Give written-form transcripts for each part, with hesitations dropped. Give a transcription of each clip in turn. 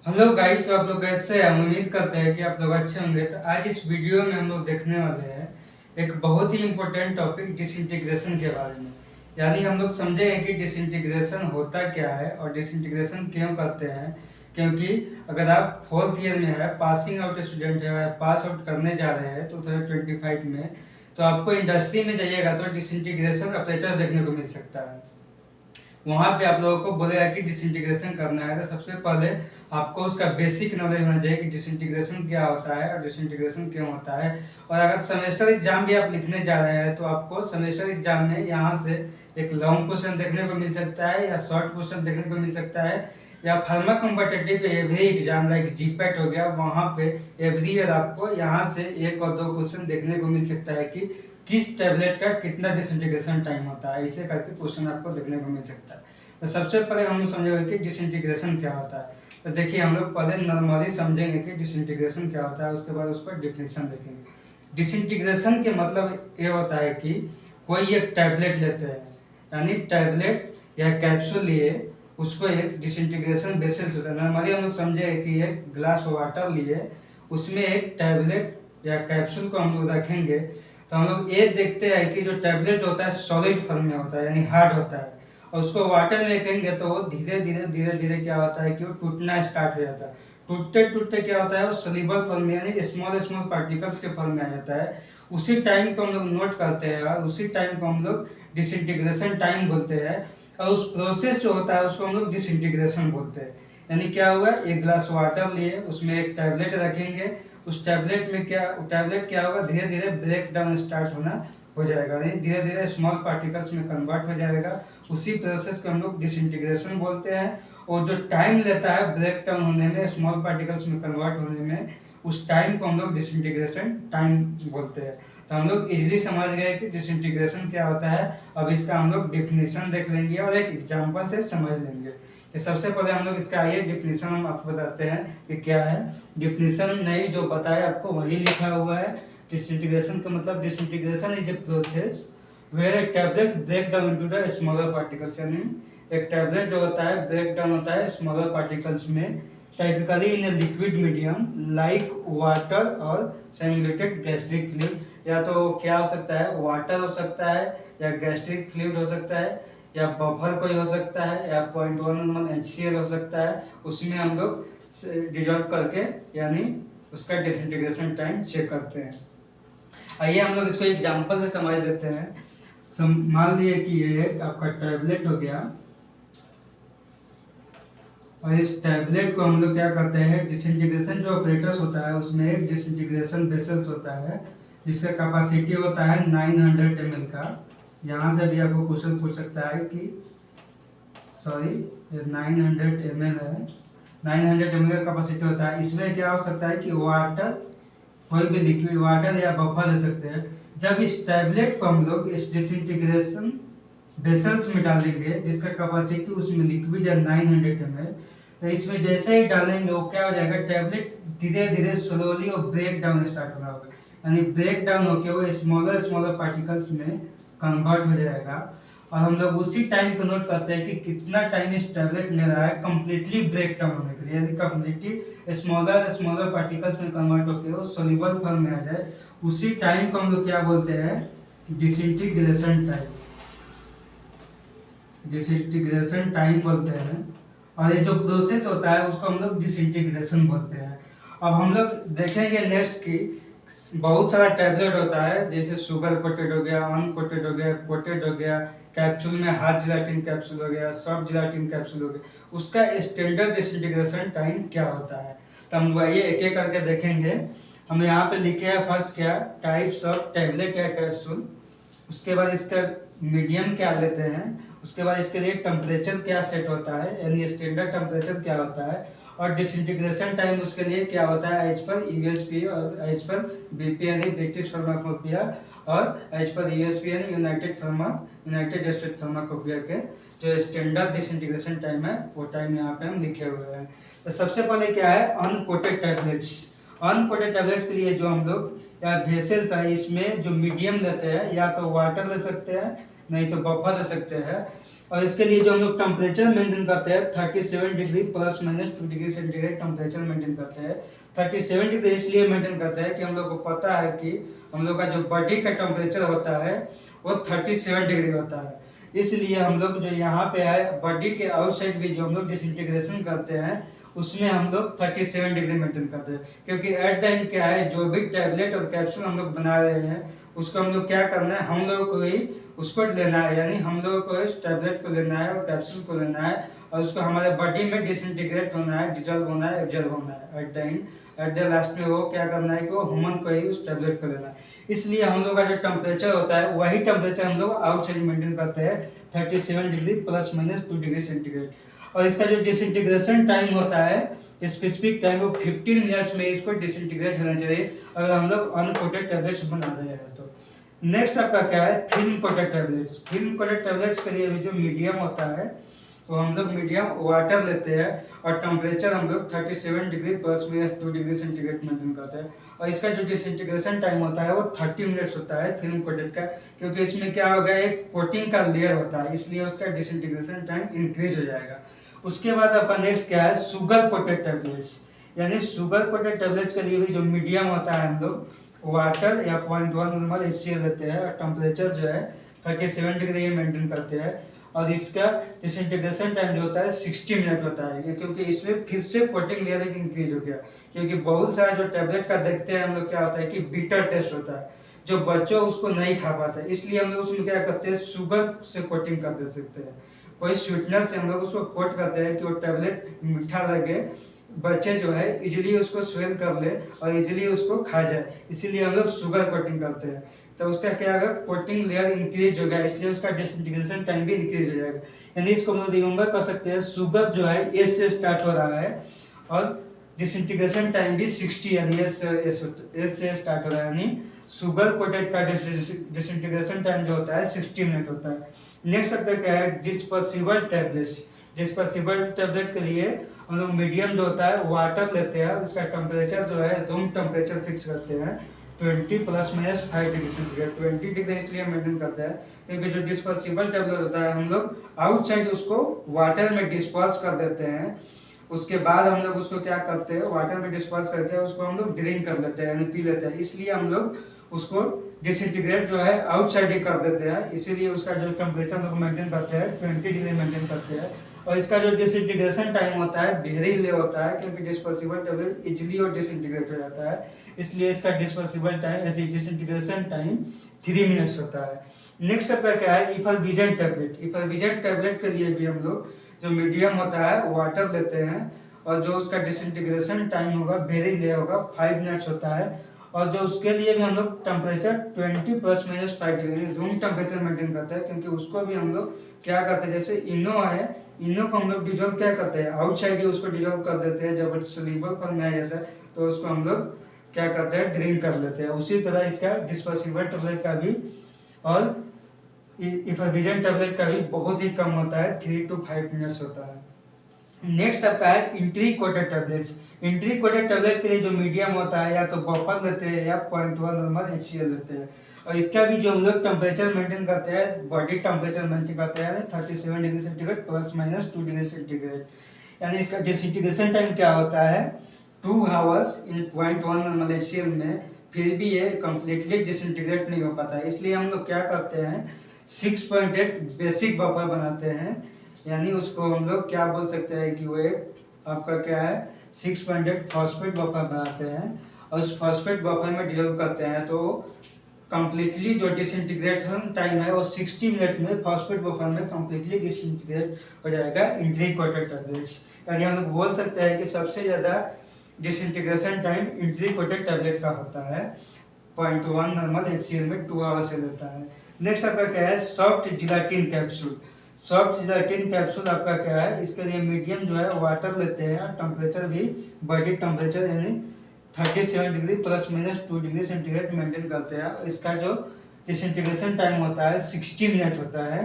Hello guys, तो आप लोग कैसे हैं? हम उम्मीद करते हैं कि आप लोग अच्छे होंगे। तो आज इस वीडियो में हम लोग देखने वाले हैं एक बहुत ही इम्पोर्टेंट टॉपिक डिसइंटीग्रेशन के बारे में। यानी हम लोग समझेंगे कि डिसइंटीग्रेशन होता क्या है और डिसइंटीग्रेशन क्यों करते हैं। क्योंकि अगर आप फोर्थ ईयर में है, पासिंग आउट स्टूडेंट है, पास आउट करने जा रहे हैं 2025 में, तो आपको इंडस्ट्री में जाइएगा तो डिसइंटीग्रेशन ऑपरेटर्स देखने को मिल सकता है। वहाँ पे आप लोगों को बोलेगा कि डिसइंटीग्रेशन करना है, तो सबसे पहले आपको उसका बेसिक नॉलेज होना चाहिए कि डिसइंटीग्रेशन क्या होता है और डिसइंटीग्रेशन क्यों होता है। और अगर सेमेस्टर एग्जाम भी आप लिखने जा रहे हैं तो आपको सेमेस्टर एग्जाम में यहाँ से एक लॉन्ग क्वेश्चन देखने को मिल सकता है या शॉर्ट क्वेश्चन देखने को मिल सकता है, या pharma competitive every exam like GPAT हो गया, वहाँ पे एवरी ईयर आपको यहाँ से एक और दो क्वेश्चन देखने को मिल सकता है कि किस टैबलेट का कितना डिसइंटीग्रेशन टाइम होता है। इसे करके क्वेश्चन आपको देखने को मिल सकता है। तो सबसे पहले हम समझेंगे कि डिसइंटीग्रेशन क्या होता है। तो देखिए, हम लोग पहले नॉर्मली समझेंगे कि डिसइंटीग्रेशन क्या होता है, उसके बाद उसका डिफिनेशन देखेंगे। डिसइंटीग्रेशन के मतलब ये होता है कि कोई एक टैबलेट लेते हैं, यानी टैबलेट या कैप्सूल लिए, उसको एक डिसइंटीग्रेशन बेसिस होता है। नॉर्मली हम लोग समझे कि एक ग्लास वाटर लिए, उसमें एक टैबलेट या कैप्सूल को हम लोग रखेंगे, तो हम लोग ये देखते हैं कि जो टैबलेट होता है सॉलिड फॉर्म में होता है, यानी हार्ड होता है, और उसको वाटर में रखेंगे तो वो धीरे धीरे धीरे क्या होता है कि वो टूटना स्टार्ट हो जाता है। टूटते टूटते क्या होता है, वो सोल्यूबल फॉर्म में यानी स्मॉल स्मॉल पार्टिकल्स के फॉर्म में आ जाता है। उसी टाइम को हम लोग नोट करते हैं और उसी टाइम को हम लोग डिसइंटीग्रेशन टाइम बोलते हैं। और उस प्रोसेस जो होता है उसको हम लोग डिसइंटीग्रेशन बोलते हैं। यानी क्या हुआ, एक ग्लास वाटर लिए, उसमें एक टैबलेट रखेंगे, उस टैबलेट में टैबलेट क्या होगा, धीरे धीरे ब्रेक डाउन स्टार्ट होना हो जाएगा, यानी धीरे धीरे स्मॉल पार्टिकल्स में कन्वर्ट हो जाएगा। उसी प्रोसेस को हम लोग डिसइंटीग्रेशन बोलते हैं। और जो टाइम लेता है ब्रेक डाउन होने में, स्मॉल पार्टिकल्स में कन्वर्ट होने में, उस टाइम को हम लोग डिसइंटीग्रेशन टाइम बोलते हैं। तो हम लोग इजीली समझ गए कि डिसइंटीग्रेशन क्या होता है। अब इसका हम लोग डिफिनीशन देख लेंगे और एक एग्जांपल से समझ लेंगे। तो सबसे पहले हम लोग इसका आइए डिफिनीशन हम आपको बताते हैं कि क्या है। डिफिनीशन नहीं, जो बताया आपको वही लिखा हुआ है। डिसइंटीग्रेशन का मतलब disintegration is a process where a tablet break down into the smaller particles, यानी एक टैबलेट जो होता है ब्रेक डाउन होता है स्मॉलर पार्टिकल्स में, typically in a liquid medium like water और सिमुलेटेड गैस्ट्रिक फ्लूइड। या तो क्या हो सकता है, वाटर हो सकता है, या गैस्ट्रिक फ्लूइड हो सकता है, या बफर कोई हो सकता है, या 0.1 HCl हो सकता है। उसमें हम लोग डिजॉल्व करके यानी उसका डिसइंटीग्रेशन टाइम चेक करते हैं। आइए हम लोग इसको एग्जांपल से समझ लेते हैं। मान लिए कि ये एक आपका टैबलेट हो गया, और इस टैबलेट को हम लोग क्या करते हैं, डिसइंटीग्रेशन जो ऑपरेटर्स होता है उसमें एक डिसइंटीग्रेशन वेसल्स होता है जिसका कैपेसिटी होता है 900 ml का। यहाँ से भी आपको क्वेश्चन पूछ सकता है कि सॉरी, ये 900 ml है, 900 ml का कैपेसिटी होता है। इसमें क्या हो सकता है कि वाटर, कोई भी लिक्विड वाटर या बफर ले सकते हैं। जब इस टैबलेट को हम लोग इस डिसइंटीग्रेशन बेसल्स में डालेंगे जिसका कैपेसिटी उसमें लिक्विड है 900 ml, तो इसमें जैसे ही डालेंगे वो क्या हो जाएगा, टैबलेट धीरे धीरे स्लोली और ब्रेक डाउन स्टार्ट होगा, यानी ब्रेक डाउन होकर वो स्मॉलर स्मॉलर पार्टिकल्स में कन्वर्ट हो जाएगा। और हम लोग उसी टाइम को नोट करते हैं कि कितना टाइम इस टैबलेट ले रहा है कंप्लीटली ब्रेक डाउन होने के लिए, यानी कंप्लीटली स्मॉलर स्मॉलर पार्टिकल्स में कन्वर्ट होकर वो सोल्यूबल फॉर्म में आ जाए। उसी टाइम को हम लोग क्या बोलते हैं, डिसइंटीग्रेशन टाइम, डिसइंटीग्रेशन टाइम बोलते हैं। और ये जो प्रोसेस होता है उसको हम लोग डिसइंटीग्रेशन बोलते हैं। अब हम लोग देखेंगे नेक्स्ट की बहुत सारा टैबलेट होता है, जैसे शुगर कोटेड हो गया, अनकोटेड हो गया, कोटेड हो गया, कैप्सूल में हार्ड जिलेटिन कैप्सूल हो गया, सॉफ्ट जिलेटिन कैप्सूल हो गया, उसका स्टैंडर्ड डिसइंटीग्रेशन टाइम क्या होता है। तो हम वही एक एक करके देखेंगे। हम यहाँ पे लिखे हैं फर्स्ट क्या, टाइप्स ऑफ टैबलेट या कैप्सूल, उसके बाद इसका मीडियम क्या लेते हैं, उसके बाद इसके लिए टेम्परेचर क्या सेट होता है, यानी स्टैंडर्ड टेम्परेचर क्या होता है, और डिसइंटीग्रेशन टाइम उसके लिए क्या होता है एज पर यूएसपी और एज पर बीपी यानी ब्रिटिश फार्माकोपिया, और एज पर यूएसपी यानी यूनाइटेड स्टेट फार्माकोपिया के जो स्टैंडर्ड डिसइंटीग्रेशन टाइम है वो टाइम यहाँ पे हम लिखे हुए हैं। तो सबसे पहले क्या है, अनकोटेड टैबलेट्स। अनकोटेड टैबलेट्स के लिए जो हम लोग या वेसल्स है, इसमें जो मीडियम लेते हैं, या तो वाटर ले सकते हैं नहीं तो बफर ले सकते हैं। और इसके लिए जो हम लोग टेम्परेचर मेंटेन करते हैं 37 degree ±2 degree centigrade temperature maintain करते हैं। 37 डिग्री इसलिए मेंटेन करते हैं कि हम लोग को पता है कि हम लोग का जो बॉडी का टेम्परेचर होता है वो 37 डिग्री होता है। इसलिए हम लोग जो यहाँ पे है बॉडी के आउटसाइड भी जो हम लोग डिसइंटीग्रेशन करते हैं उसमें हम लोग 37 डिग्री मेंटेन करते हैं, क्योंकि एट द एंड क्या है जो भी टैबलेट और कैप्सूल हम लोग बना रहे हैं उसको हम लोग क्या करना है, हम लोग को ही उसको लेना है, यानी हम लोगों को इस टैबलेट को लेना है और कैप्सूल को लेना है और उसको हमारे बॉडी में डिसइंटीग्रेट होना है, डिजॉल्व होना है, एब्जॉर्ब होना है। At the end at the last में वो क्या करना है कि वो ह्यूमन को ही उस टैबलेट को लेना है। इसलिए हम लोग का जो टेम्परेचर होता है वही टेम्परेचर हम लोग आउटसाइड मेंटेन करते हैं 37 डिग्री ±2 डिग्री सेंटीग्रेड। और इसका जो डिसइंटीग्रेशन टाइम होता है स्पेसिफिक टाइम वो 15 मिनट्स में इसको डिसइंटीग्रेट होना चाहिए अगर हम लोग अनकोटेड टैबलेट्स बना रहे हैं तो। नेक्स्ट आपका क्या है, film coated tablets. Film coated tablets के लिए भी जो मीडियम होता है तो हम लोग मीडियम वाटर लेते हैं और टेम्परेचर हम लोग 37 डिग्री ±2 डिग्री सेंटीग्रेड मेंटेन करते हैं। और इसका जो डिसइंटीग्रेशन टाइम होता है वो 30 मिनट्स होता है फिल्म कोटेड का, क्योंकि इसमें क्या होगा एक कोटिंग का लेयर होता है इसलिए उसका डिसइंटीग्रेशन टाइम इंक्रीज हो जाएगा। उसके बाद आपका नेक्स्ट क्या है, शुगर कोटेड टैबलेट्स। यानी शुगर कोटेड टैबलेट्स के लिए भी जो मीडियम होता है हम लोग वाटर या 0.1 नॉर्मल HCl लेते हैं और टेम्परेचर जो है 37 डिग्री मेंटेन करते हैं। और इसका डिसइंटीग्रेशन टाइम जो होता है 60 मिनट होता है, क्योंकि इसमें फिर से कोटिंग लेयर एक इंक्रीज हो गया। क्योंकि बहुत सारा जो टैबलेट का देखते हैं हम लोग क्या होता है कि बीटर टेस्ट होता है जो बच्चों उसको नहीं खा पाते, इसलिए हम लोग उसमें क्या करते हैं शुगर से कोटिंग कर दे सकते हैं। कोई स्वीटनर से हम लोग उसको कोट करते हैं कि वो टैबलेट मीठा लगे, बच्चे जो है इजीली उसको स्वेल कर ले और इजीली उसको खा जाए, इसीलिए हम लोग शुगर कोटिंग करते हैं। तो उसका क्या होगा, कोटिंग लेयर इंक्रीज हो गया इसलिए उसका डिसइंटीग्रेशन टाइम भी इंक्रीज हो जाएगा। यानी इसको हम लोग रिमेंबर कर सकते हैं शुगर जो है एस से स्टार्ट हो रहा है और डिसइंटीग्रेशन टाइम भी 60 यानी एस से स्टार्ट हो रहा है, यानी शुगर कोटेड का डिसइंटीग्रेशन टाइम जो होता है 60 मिनट होता है। नेक्स्ट आपका क्या है, डिस्पर्सिबल टैबलेट्स। डिस्पर्सिबल टैबलेट के लिए हम लोग मीडियम जो होता है वाटर लेते हैं, उसका टेम्परेचर जो है रूम टेम्परेचर फिक्स करते हैं 20 ±5 डिग्री सेंटीग्रेड। 20 डिग्री इसलिए मेंटेन करते हैं क्योंकि जो डिस्पर्सिबल टैबलेट होता है हम लोग आउटसाइड उसको वाटर में डिस्पर्स कर देते हैं। उसके बाद हम लोग उसको क्या करते हैं, वाटर में डिस्पर्स करके उसको हम लोग ड्रिंक कर लेते हैं यानी पी लेते हैं, इसलिए हम लोग उसको डिसइंटीग्रेट जो है आउटसाइड ही कर देते हैं। इसीलिए उसका जो टेम्परेचर हम लोग मेंटेन करते हैं 20 डिग्री मेंटेन करते हैं। और इसका जो डिसइंटीग्रेशन टाइम होता है वेरी ले होता है, क्योंकि डिस्पर्सिबल टैबलेट इजीली और डिसइंटीग्रेट हो जाता है, इसलिए इसका dispersible time disintegration time 3 minutes होता है। नेक्स्ट आपका क्या है, इफरविजेंट टैबलेट। इफरविजेंट टैबलेट के लिए भी हम लोग जो मीडियम होता है वाटर लेते हैं और जो उसका डिसइंटीग्रेशन टाइम होगा वेरी ले होगा 5 मिनट्स होता है। और जो उसके लिए भी हम लोग temperature 20 ±5 degree room temperature maintain करते हैं, क्योंकि उसको भी हम लोग क्या करते हैं, जैसे इनो है, इनो को हम लोग डिजोल्व क्या करते हैं आउटसाइड ही उसको डिजोल्व कर देते हैं, जब सोल्यूबल फॉर्म में आ जाता है तो उसको हम लोग क्या करते हैं ड्रिंक कर लेते हैं। उसी तरह इसका डिस्पर्सिबल टैबलेट का भी और इफरविजेंट टैबलेट का भी बहुत ही कम होता है, 3 to 5 मिनट्स होता है। नेक्स्ट आपका है entry coated tablets. Entry coated tablet के लिए जो मीडियम होता है या तो बफर लेते हैं या 0.1 नॉर्मल HCl लेते हैं। और इसका भी जो हम लोग टेम्परेचर मेंटेन करते हैं बॉडी टेम्परेचर मेंटेन करते हैं 37 डिग्री सेंटीग्रेड ±2 डिग्री सेंटीग्रेड। यानी इसका डिसइंटीग्रेशन टाइम क्या होता है 2 आवर्स इन 0.1 नॉर्मल HCl में, फिर भी ये कम्प्लीटली डिसइंटीग्रेट नहीं हो पाता है। इसलिए हम लोग क्या करते हैं 6.8 बेसिक बफर बनाते हैं, यानी उसको हम लोग क्या बोल सकते हैं कि वो एक आपका क्या है 6.8 फॉस्फेट बफर बनाते हैं और उस फॉस्फेट बफर में डिजोल्व करते हैं, तो कंप्लीटली जो डिसइंटीग्रेशन टाइम है वो 60 मिनट में फॉस्फेट बफर में कंप्लीटली डिसइंटीग्रेट हो जाएगा इंट्री कोटेड टैबलेट्स। यानी हम लोग बोल सकते हैं कि सबसे ज़्यादा disintegration time entry coated tablet का होता है, 0.1 नॉर्मल HCl में 2 आवर्स से लेता है। नेक्स्ट आपका क्या है soft gelatin capsule. Soft gelatin capsule आपका क्या है, इसके लिए मीडियम जो है वाटर लेते हैं, टेम्परेचर भी बॉडी टेम्परेचर यानी 37 डिग्री ±2 डिग्री सेंटीग्रेड मेंटेन करते हैं। इसका जो डिसइंटीग्रेशन टाइम होता है 60 मिनट होता है।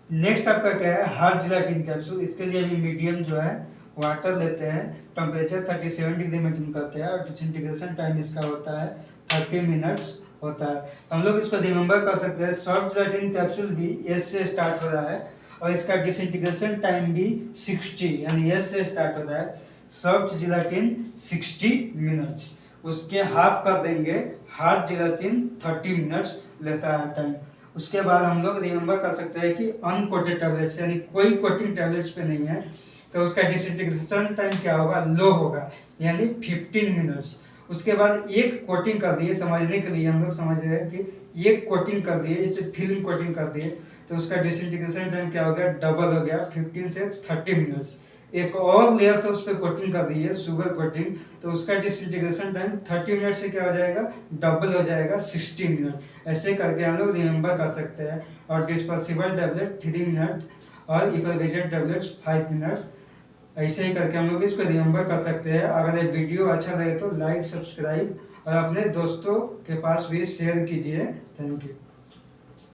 नेक्स्ट आपका क्या है हार्ड जिलेटिन कैप्सूल। इसके लिए भी मीडियम जो है वाटर लेते हैं, टेम्परेचर 37 डिग्री मेंटेन करते हैं और डिसइंटीग्रेशन टाइम इसका होता है 30 मिनट्स होता है। हम लोग इसको रिमेम्बर कर सकते हैं। सॉफ्ट जेलेटिन कैप्सूल भी एस से स्टार्ट हो रहा है और इसका डिसइंटीग्रेशन टाइम भी 60 यानी एस से स्टार्ट होता है। सॉफ्ट जेलेटिन 60 मिनट्स, उसके हाफ कर देंगे हार्ड जेलेटिन 30 मिनट्स लेता है टाइम। उसके बाद हम लोग रिमेम्बर कर सकते हैं कि अनकोटेड टैबलेट्स यानी कोई कोटिंग टैबलेट्स पे नहीं है तो उसका डिसइंटीग्रेशन टाइम क्या होगा, लो होगा यानी 15 मिनट्स। उसके बाद एक कोटिंग कर दिए, समझने के लिए हम लोग समझ रहे हैं कि एक कोटिंग कर दिए, इसे फिल्म कोटिंग कर दिए तो उसका डिसइंटीग्रेशन टाइम क्या हो गया, डबल हो गया 15 से 30 मिनट्स। एक और लेयर से उस पर कोटिंग कर दी है शुगर कोटिंग तो उसका डिसइंटीग्रेशन टाइम 30 मिनट से क्या हो जाएगा, डबल हो जाएगा 60 मिनट। ऐसे करके हम लोग रिमेम्बर कर सकते हैं। और डिस्पर्सिबल टैबलेट 3 मिनट और इफरवेजेंट टैबलेट्स 5 मिनट। ऐसे ही करके हम लोग इसको रिमेम्बर कर सकते हैं। अगर ये वीडियो अच्छा लगे तो लाइक सब्सक्राइब और अपने दोस्तों के पास भी शेयर कीजिए। Thank you.